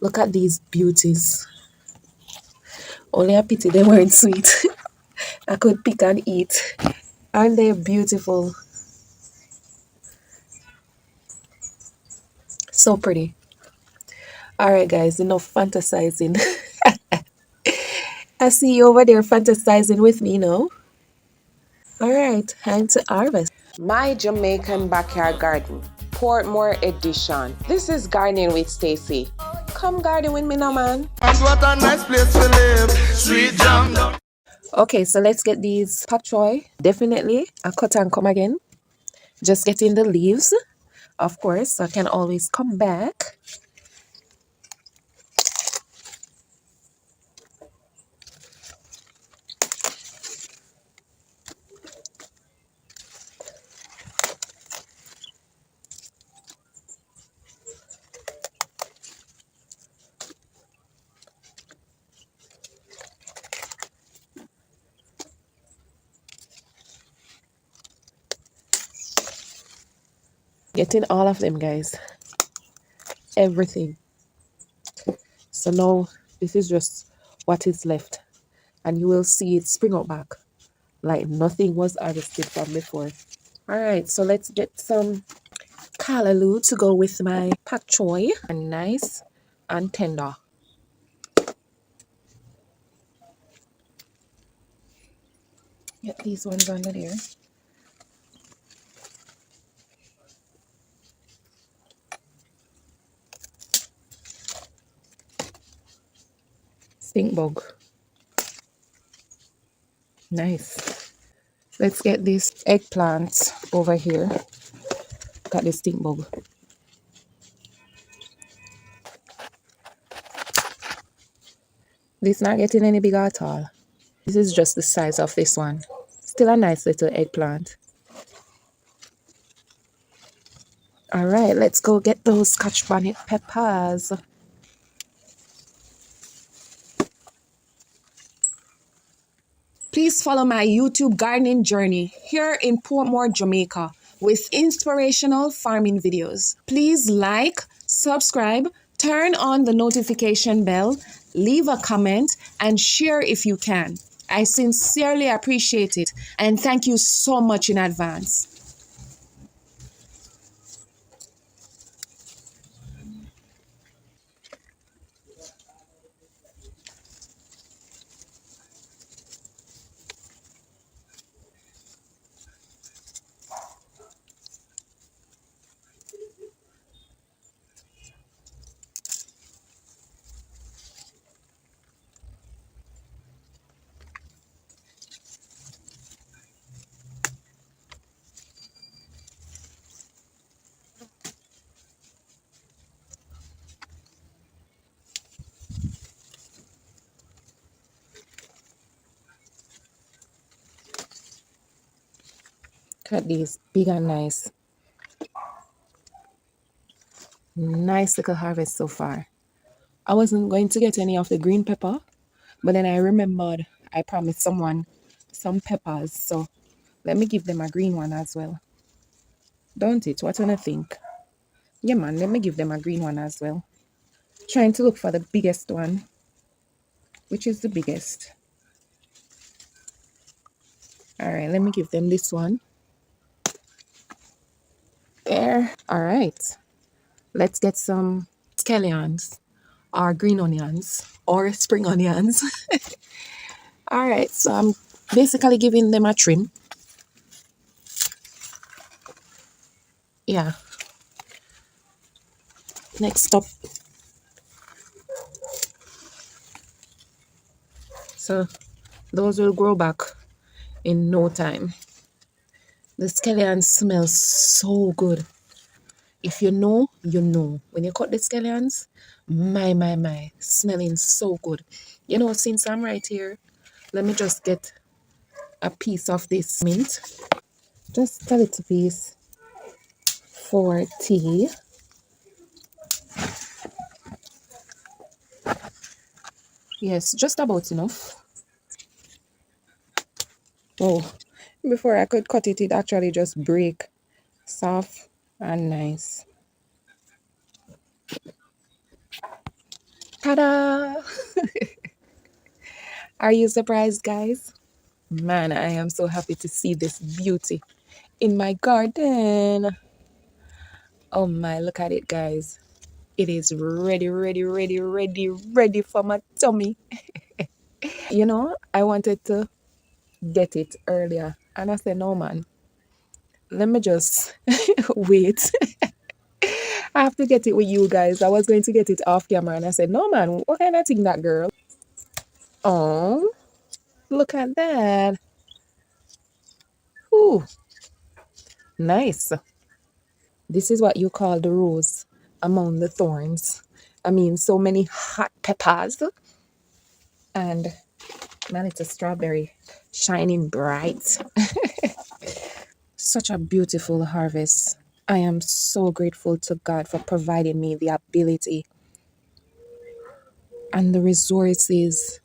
Look at these beauties. Only a pity they weren't sweet. I could pick and eat. Aren't they beautiful? So pretty. Alright guys, enough fantasizing. I see you over there fantasizing with me now. Alright, time to harvest. My Jamaican backyard garden, Portmore edition. This is gardening with Stacey. Come garden with me now, man. And what a nice place to live. Sweet jam down. Okay, so let's get these pak choy. Definitely a cut and come again. Just getting the leaves, of course, so I can always come back. Getting all of them, guys. Everything. So now this is just what is left. And you will see it spring up back like nothing was harvested from before. Alright, so let's get some callaloo to go with my pak choy. And nice and tender. Get these ones under there. Stink bug. Nice. Let's get this eggplant over here. Got this stink bug. This not getting any bigger at all. This is just the size of this one. Still a nice little eggplant. Alright, let's go get those Scotch bonnet peppers. Please follow my YouTube gardening journey here in Portmore, Jamaica with inspirational farming videos. Please like, subscribe, turn on the notification bell, leave a comment, and share if you can. I sincerely appreciate it and thank you so much in advance. Look at these, big and nice. Nice little harvest so far. I wasn't going to get any of the green pepper, but then I remembered I promised someone some peppers, so let me give them a green one as well. Don't it? What do you think? Yeah, man, let me give them a green one as well. Trying to look for the biggest one. Which is the biggest? Alright, let me give them this one. There. Alright. Let's get some scallions or green onions or spring onions. Alright, so I'm basically giving them a trim. Yeah. Next up. So those will grow back in no time. The scallions smell so good. If you know, you know. When you cut the scallions, my, smelling so good. You know, since I'm right here, let me just get a piece of this mint. Just a little piece for tea. Yes, just about enough. Oh, before I could cut it, it actually just break. Soft and nice. Ta-da! Are you surprised, guys? Man, I am so happy to see this beauty in my garden. Oh my, look at it, guys. It is ready, ready, ready, ready, ready for my tummy. I wanted to get it earlier. And I said, no, man, let me just wait. I have to get it with you guys. I was going to get it off camera. And I said, no, man, what kind of thing that girl? Oh, look at that. Ooh, nice. This is what you call the rose among the thorns. I mean, so many hot peppers. And man, it's a strawberry shining bright. Such a beautiful harvest. I am so grateful to God for providing me the ability and the resources,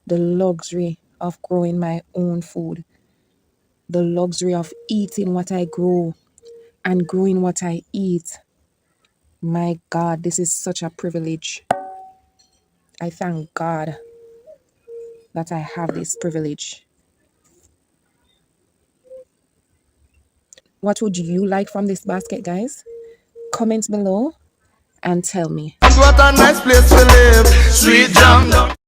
the luxury of growing my own food, the luxury of eating what I grow and growing what I eat. My God, this is such a privilege. I thank God that I have this privilege. What would you like from this basket, guys? Comment below and tell me. What a nice place to live. Sweet jam down.